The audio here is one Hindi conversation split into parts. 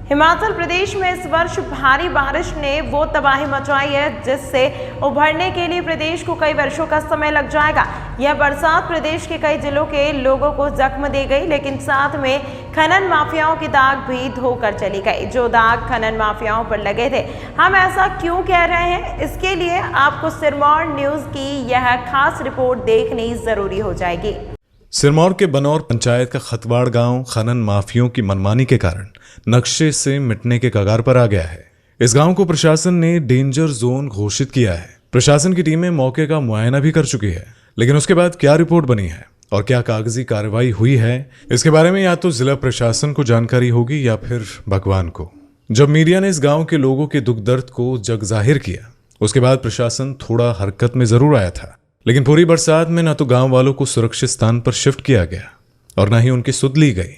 हिमाचल प्रदेश में इस वर्ष भारी बारिश ने वो तबाही मचाई है जिससे उभरने के लिए प्रदेश को कई वर्षों का समय लग जाएगा। यह बरसात प्रदेश के कई जिलों के लोगों को जख्म दे गई, लेकिन साथ में खनन माफियाओं की दाग भी धोकर चली गई। जो दाग खनन माफियाओं पर लगे थे, हम ऐसा क्यों कह रहे हैं, इसके लिए आपको सिरमौर न्यूज की यह खास रिपोर्ट देखनी जरूरी हो जाएगी। सिरमौर के बनौर पंचायत का खतवाड़ गांव खनन माफियों की मनमानी के कारण नक्शे से मिटने के कगार पर आ गया है। इस गांव को प्रशासन ने डेंजर जोन घोषित किया है। प्रशासन की टीमें मौके का मुआयना भी कर चुकी है, लेकिन उसके बाद क्या रिपोर्ट बनी है और क्या कागजी कार्रवाई हुई है, इसके बारे में या तो जिला प्रशासन को जानकारी होगी या फिर भगवान को। जब मीडिया ने इस गांव के लोगों के दुख दर्द को जग जाहिर किया, उसके बाद प्रशासन थोड़ा हरकत में जरूर आया था, लेकिन पूरी बरसात में न तो गांव वालों को सुरक्षित स्थान पर शिफ्ट किया गया और न ही उनकी सुध ली गई।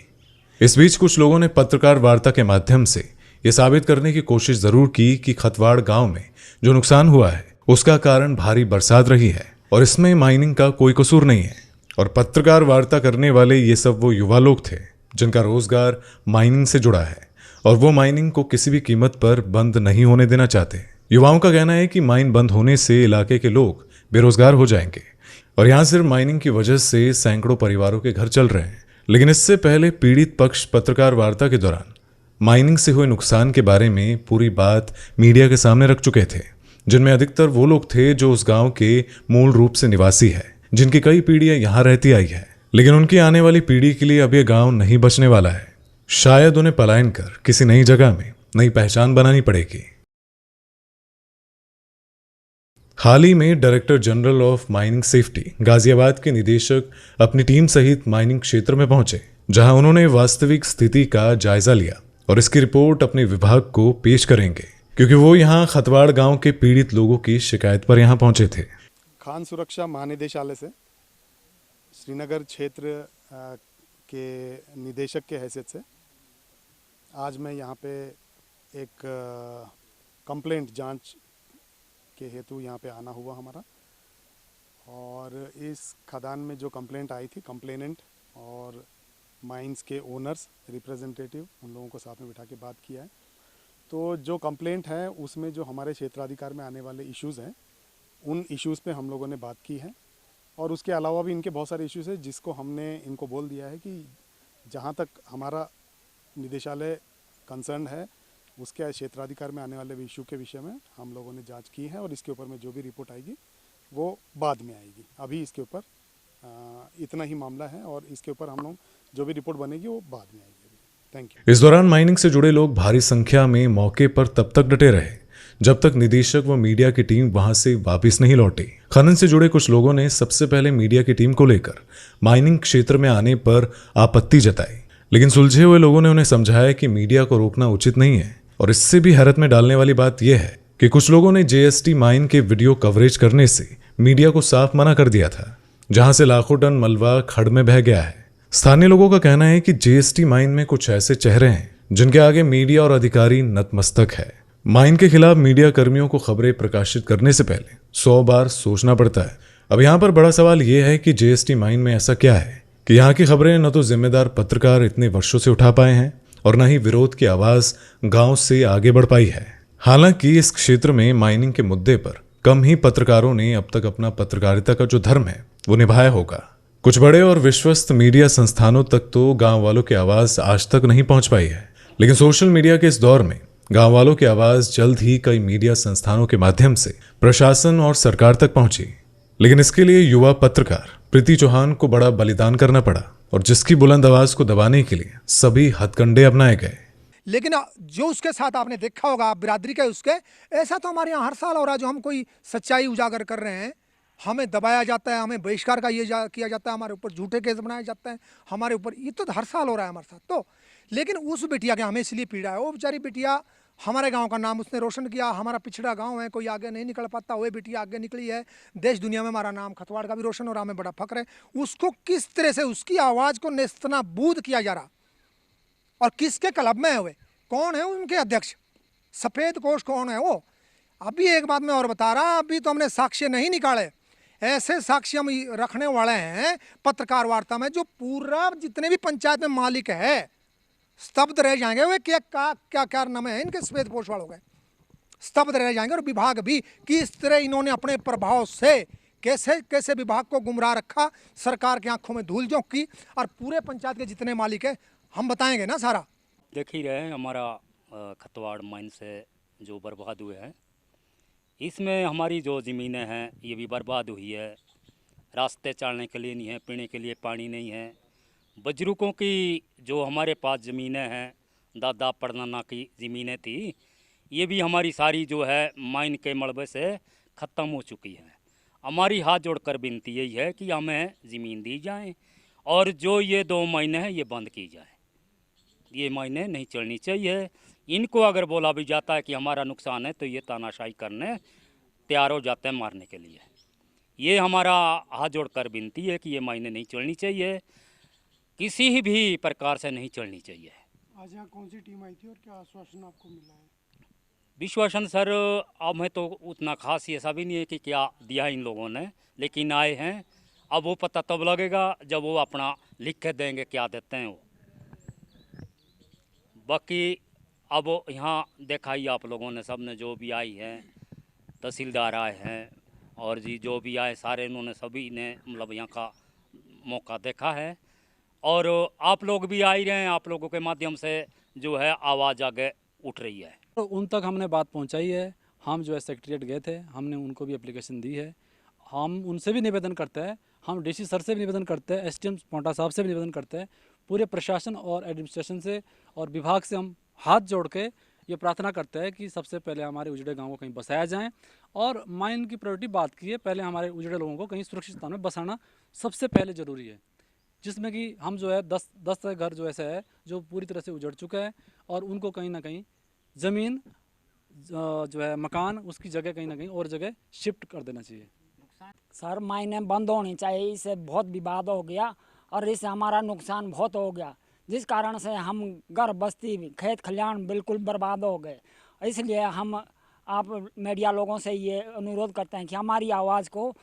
इस बीच कुछ लोगों ने पत्रकार वार्ता के माध्यम से यह साबित करने की कोशिश जरूर की कि खतवाड़ गांव में जो नुकसान हुआ है उसका कारण भारी बरसात रही है और इसमें माइनिंग का कोई कसूर नहीं है। और पत्रकार वार्ता करने वाले ये सब वो युवा लोग थे जिनका रोजगार माइनिंग से जुड़ा है और वो माइनिंग को किसी भी कीमत पर बंद नहीं होने देना चाहते। युवाओं का कहना है कि माइन बंद होने से इलाके के लोग बेरोजगार हो जाएंगे और यहाँ सिर्फ माइनिंग की वजह से सैकड़ों परिवारों के घर चल रहे हैं। लेकिन इससे पहले पीड़ित पक्ष पत्रकार वार्ता के दौरान माइनिंग से हुए नुकसान के बारे में पूरी बात मीडिया के सामने रख चुके थे, जिनमें अधिकतर वो लोग थे जो उस गांव के मूल रूप से निवासी है, जिनकी कई पीढ़ियां यहाँ रहती आई है। लेकिन उनकी आने वाली पीढ़ी के लिए अब यह गांव नहीं बचने वाला है। शायद उन्हें पलायन कर किसी नई जगह में नई पहचान बनानी पड़ेगी। हाल ही में director general of mining safety Ghaziabad के निदेशक अपनी टीम सहित माइनिंग क्षेत्र में पहुंचे, जहां उन्होंने वास्तविक स्थिति का जायजा लिया और इसकी रिपोर्ट अपने विभाग को पेश करेंगे, क्योंकि वो यहां खतवाड़ गांव के पीड़ित लोगों की शिकायत पर यहां पहुंचे थे। खान सुरक्षा महानिदेशालय से श्रीनगर क्षेत्र के निदेशक के हैसियत से आज मैं यहाँ पे एक कंप्लेंट जांच के हेतु यहाँ पे आना हुआ हमारा। और इस खदान में जो कंप्लेंट आई थी, कंप्लेनेंट और माइंस के ओनर्स रिप्रेजेंटेटिव, उन लोगों को साथ में बिठा के बात किया है। तो जो कंप्लेंट है उसमें जो हमारे क्षेत्राधिकार में आने वाले इश्यूज़ हैं, उन इश्यूज़ पे हम लोगों ने बात की है। और उसके अलावा भी इनके बहुत सारे इश्यूज़ हैं जिसको हमने इनको बोल दिया है कि जहाँ तक हमारा निदेशालय कंसर्न है उसके क्षेत्राधिकार में आने वाले इशू के विषय में हम लोगों ने जांच की है और इसके ऊपर में जो भी रिपोर्ट आएगी वो बाद में आएगी। अभी इसके ऊपर इतना ही मामला है और इसके ऊपर हम लोग जो भी रिपोर्ट बनेगी वो बाद में आएगी। Thank you. इस दौरान माइनिंग से जुड़े लोग भारी संख्या में मौके पर तब तक डटे रहे जब तक निदेशक व मीडिया की टीम वहां से वापस नहीं लौटी। खनन से जुड़े कुछ लोगों ने सबसे पहले मीडिया की टीम को लेकर माइनिंग क्षेत्र में आने पर आपत्ति जताई, लेकिन सुलझे हुए लोगों ने उन्हें समझाया कि मीडिया को रोकना उचित नहीं है। और इससे भी हैरत में डालने वाली बात यह है कि कुछ लोगों ने जेएसटी माइन के वीडियो कवरेज करने से मीडिया को साफ मना कर दिया था, जहां से लाखों टन मलबा खड़ में बह गया है। स्थानीय लोगों का कहना है कि जेएसटी माइन में कुछ ऐसे चेहरे हैं जिनके आगे मीडिया और अधिकारी नतमस्तक है। माइन के खिलाफ मीडिया कर्मियों को खबरें प्रकाशित करने से पहले 100 बार सोचना पड़ता है। अब यहाँ पर बड़ा सवाल यह है कि जेएसटी माइन में ऐसा क्या है कि यहाँ की खबरें न तो जिम्मेदार पत्रकार इतने वर्षों से उठा पाए हैं और न ही विरोध की आवाज गांव से आगे बढ़ पाई है। हालांकि इस क्षेत्र में माइनिंग के मुद्दे पर कम ही पत्रकारों ने अब तक अपना पत्रकारिता का जो धर्म है वो निभाया होगा। कुछ बड़े और विश्वस्त मीडिया संस्थानों तक तो गांव वालों की आवाज आज तक नहीं पहुंच पाई है, लेकिन सोशल मीडिया के इस दौर में गांव वालों की आवाज जल्द ही कई मीडिया संस्थानों के माध्यम से प्रशासन और सरकार तक पहुंची। लेकिन इसके लिए युवा पत्रकार प्रीति चौहान को बड़ा बलिदान करना पड़ा और जिसकी बुलंद आवाज को दबाने के लिए सभी हथकंडे अपनाए गए। लेकिन जो उसके साथ आपने देखा होगा बिरादरी के उसके, ऐसा तो हमारे यहाँ हर साल हो रहा है। जो हम कोई सच्चाई उजागर कर रहे हैं, हमें दबाया जाता है, हमें बहिष्कार का किया जाता है, हमारे ऊपर झूठे केस बनाए जाते हैं हमारे ऊपर। ये तो हर साल हो रहा है हमारे साथ। तो लेकिन उस बिटिया के हमें इसलिए पीड़ा है, वो बेचारी बिटिया हमारे गांव का नाम उसने रोशन किया। हमारा पिछड़ा गांव है, कोई आगे नहीं निकल पाता, वो बिटिया आगे निकली है। देश दुनिया में हमारा नाम खतवाड़ का भी रोशन हो रहा, हमें बड़ा फक्र है। उसको किस तरह से उसकी आवाज़ को नेस्तनाबूद किया जा रहा और किसके क्लब में है, वे कौन है उनके अध्यक्ष, सफ़ेद कोश कौन है वो। अभी एक बात मैं और बता रहा, अभी तो हमने साक्ष्य नहीं निकाले। ऐसे साक्ष्य हम रखने वाले हैं पत्रकार वार्ता में, जो पूरा जितने भी पंचायत में मालिक है स्तब्ध रह जाएंगे। वे क्या क्या नाम है इनके, श्वेत पोष वालों के, स्तब्ध रह जाएंगे। और विभाग भी कि इस तरह इन्होंने अपने प्रभाव से कैसे कैसे विभाग को गुमराह रखा, सरकार की आंखों में धूल झोंकी, और पूरे पंचायत के जितने मालिक है हम बताएंगे ना सारा। देख ही रहे हैं हमारा खतवाड़ माइन से जो बर्बाद हुए हैं, इसमें हमारी जो ज़मीनें हैं ये भी बर्बाद हुई है। रास्ते चलने के लिए नहीं है, पीने के लिए पानी नहीं है। बुजुर्गों की जो हमारे पास ज़मीनें हैं, दादा परदादा की ज़मीनें थी, ये भी हमारी सारी जो है माइन के मलबे से ख़त्म हो चुकी है। हमारी हाथ जोड़कर विनती यही है कि हमें ज़मीन दी जाए और जो ये 2 महीने हैं ये बंद की जाए। ये महीने नहीं चलनी चाहिए। इनको अगर बोला भी जाता है कि हमारा नुकसान है तो ये तानाशाही करने तैयार हो जाते हैं मारने के लिए। ये हमारा हाथ जोड़कर विनती है कि ये महीने नहीं चलनी चाहिए, किसी भी प्रकार से नहीं चलनी चाहिए। आज यहाँ कौन सी टीम आई थी और क्या आश्वासन आपको मिला है? विश्वासन सर हमें तो उतना खास ये सभी नहीं है कि क्या दिया इन लोगों ने, लेकिन आए हैं। अब वो पता तब लगेगा जब वो अपना लिख के देंगे क्या देते हैं वो। बाकी अब यहाँ देखा ही आप लोगों ने, सब ने जो भी आई हैं, तहसीलदार आए हैं और जी जो भी आए सारे इन्होंने सभी ने मतलब यहाँ का मौका देखा है। और आप लोग भी आ ही रहे हैं, आप लोगों के माध्यम से जो है आवाज़ आगे उठ रही है। तो उन तक हमने बात पहुंचाई है। हम जो है सेक्रेटरीट गए थे, हमने उनको भी एप्लीकेशन दी है। हम उनसे भी निवेदन करते हैं, हम डीसी सर से भी निवेदन करते हैं, एसडीएम पोंटा साहब से भी निवेदन करते हैं, पूरे प्रशासन और एडमिनिस्ट्रेशन से और विभाग से हम हाथ जोड़ के ये प्रार्थना करते हैं कि सबसे पहले हमारे उजड़े गाँव को कहीं बसाया जाए। और माइन की प्रायोरिटी बात की है, पहले हमारे उजड़े लोगों को कहीं सुरक्षित स्थान में बसाना सबसे पहले ज़रूरी है, जिसमें कि हम जो है 10 घर जो ऐसा है जो पूरी तरह से उजड़ चुका है और उनको कहीं ना कहीं ज़मीन जो है मकान उसकी जगह कहीं ना कहीं और जगह शिफ्ट कर देना चाहिए। सर मायने बंद होनी चाहिए, इससे बहुत विवाद हो गया और इससे हमारा नुकसान बहुत हो गया, जिस कारण से हम घर बस्ती खेत खलिहान बिल्कुल बर्बाद हो गए। इसलिए हम आप मीडिया लोगों से ये अनुरोध करते हैं कि हमारी आवाज़ को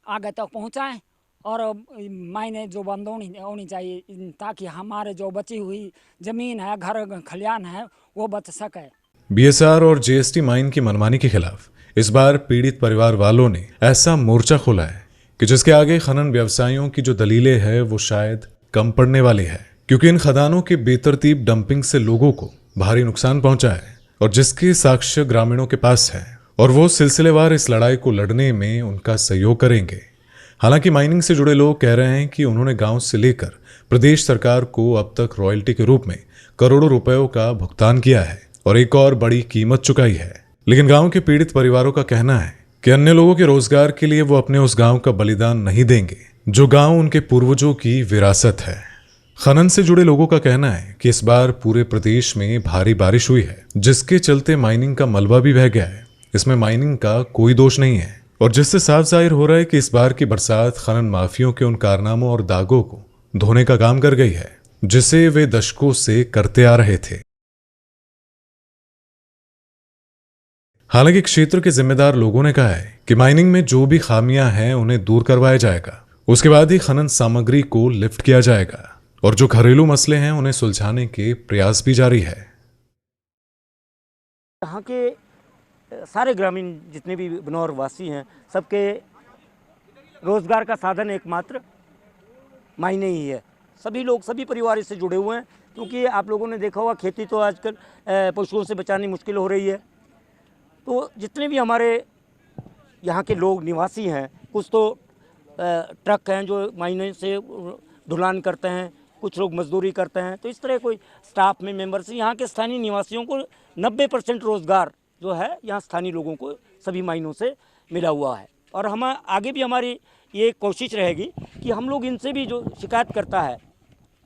आगे तक पहुंचाएं और मायने जो बंद होनी चाहिए ताकि हमारे जो बची हुई ज़मीन है, घर खलिहान है, वो बच सके। बीएसआर और जीएसटी माइन की मनमानी के खिलाफ इस बार पीड़ित परिवार वालों ने ऐसा मोर्चा खोला है कि जिसके आगे खनन व्यवसायियों की जो दलीलें हैं वो शायद कम पड़ने वाली है, क्योंकि इन खदानों के बेतरतीब डंपिंग से लोगों को भारी नुकसान पहुंचा है और जिसके साक्ष्य ग्रामीणों के पास है और वो सिलसिलेवार इस लड़ाई को लड़ने में उनका सहयोग करेंगे। हालांकि माइनिंग से जुड़े लोग कह रहे हैं कि उन्होंने गांव से लेकर प्रदेश सरकार को अब तक रॉयल्टी के रूप में करोड़ों रुपयों का भुगतान किया है और एक और बड़ी कीमत चुकाई है। लेकिन गांव के पीड़ित परिवारों का कहना है कि अन्य लोगों के रोजगार के लिए वो अपने उस गांव का बलिदान नहीं देंगे जो गांव उनके पूर्वजों की विरासत है। खनन से जुड़े लोगों का कहना है कि इस बार पूरे प्रदेश में भारी बारिश हुई है, जिसके चलते माइनिंग का मलबा भी बह गया है। इसमें माइनिंग का कोई दोष नहीं है और जिससे साफ जाहिर हो रहा है कि इस बार की बरसात खनन माफियों के उन कारनामों और दागों को धोने का काम कर गई है जिसे वे दशकों से करते आ रहे थे। हालांकि क्षेत्र के जिम्मेदार लोगों ने कहा है कि माइनिंग में जो भी खामियां हैं उन्हें दूर करवाया जाएगा, उसके बाद ही खनन सामग्री को लिफ्ट किया जाएगा और जो घरेलू मसले हैं उन्हें सुलझाने के प्रयास भी जारी है। यहाँ के सारे ग्रामीण जितने भी बनौर वासी हैं, सबके रोजगार का साधन एकमात्र मायने ही है। सभी लोग, सभी परिवार इससे जुड़े हुए हैं, क्योंकि आप लोगों ने देखा होगा खेती तो आजकल पशुओं से बचानी मुश्किल हो रही है। तो जितने भी हमारे यहाँ के लोग निवासी हैं, कुछ तो ट्रक हैं जो मायने से ढुलान करते हैं, कुछ लोग मजदूरी करते हैं। तो इस तरह कोई स्टाफ में मेंबर से यहाँ के स्थानीय निवासियों को 90% रोज़गार जो है यहाँ स्थानीय लोगों को सभी मायनों से मिला हुआ है। और हम आगे भी हमारी ये कोशिश रहेगी कि हम लोग इनसे भी जो शिकायत करता है,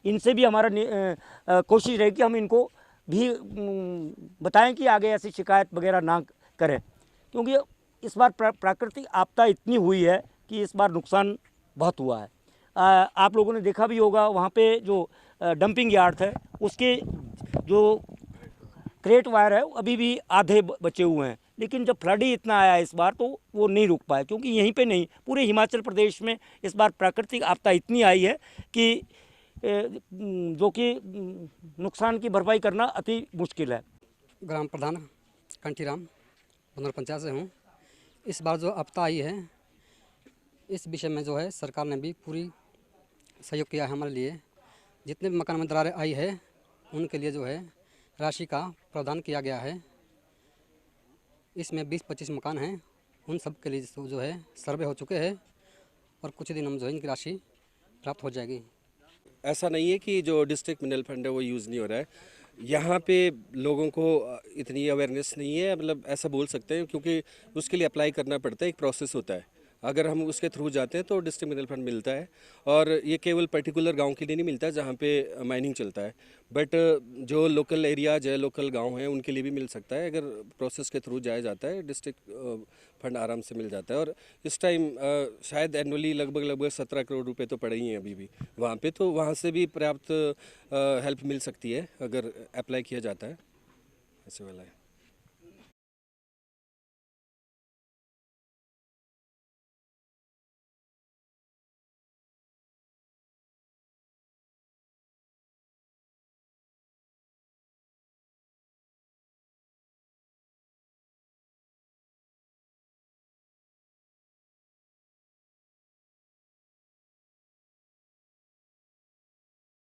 इनसे भी हमारा कोशिश रहेगी कि हम इनको भी बताएं कि आगे ऐसी शिकायत वगैरह ना करें, क्योंकि इस बार प्राकृतिक आपदा इतनी हुई है कि इस बार नुकसान बहुत हुआ है। आप लोगों ने देखा भी होगा वहाँ पे जो डंपिंग यार्ड है उसके जो क्रेट वायर है अभी भी आधे बचे हुए हैं, लेकिन जब फ्लड ही इतना आया इस बार तो वो नहीं रुक पाए, क्योंकि यहीं पे नहीं पूरे हिमाचल प्रदेश में इस बार प्राकृतिक आपदा इतनी आई है कि जो कि नुकसान की भरपाई करना अति मुश्किल है। ग्राम प्रधान कंटीराम बनौर पंचायत से हूँ। इस बार जो आपदा आई है, इस विषय में जो है सरकार ने भी पूरी सहयोग किया है हमारे लिए। जितने भी मकान में दरारें आई है उनके लिए जो है राशि का प्रावधान किया गया है। इसमें 20-25 मकान हैं, उन सब के लिए जो है सर्वे हो चुके हैं और कुछ दिन हम जो है इनकी राशि प्राप्त हो जाएगी। ऐसा नहीं है कि जो डिस्ट्रिक्ट मिनरल फंड है वो यूज़ नहीं हो रहा है। यहाँ पे लोगों को इतनी अवेयरनेस नहीं है, मतलब ऐसा बोल सकते हैं, क्योंकि उसके लिए अप्लाई करना पड़ता है, एक प्रोसेस होता है। अगर हम उसके थ्रू जाते हैं तो डिस्ट्रिक्ट मिनरल फंड मिलता है, और ये केवल पर्टिकुलर गांव के लिए नहीं मिलता है जहाँ पे माइनिंग चलता है, बट जो लोकल एरियाज है, लोकल गांव हैं, उनके लिए भी मिल सकता है। अगर प्रोसेस के थ्रू जाया जाता है डिस्ट्रिक्ट फंड आराम से मिल जाता है। और इस टाइम शायद एनुअली लगभग 17 करोड़ रुपए तो पड़े ही हैं अभी भी वहाँ पे, तो वहाँ से भी पर्याप्त हेल्प मिल सकती है अगर अप्लाई किया जाता है, ऐसे वाला है।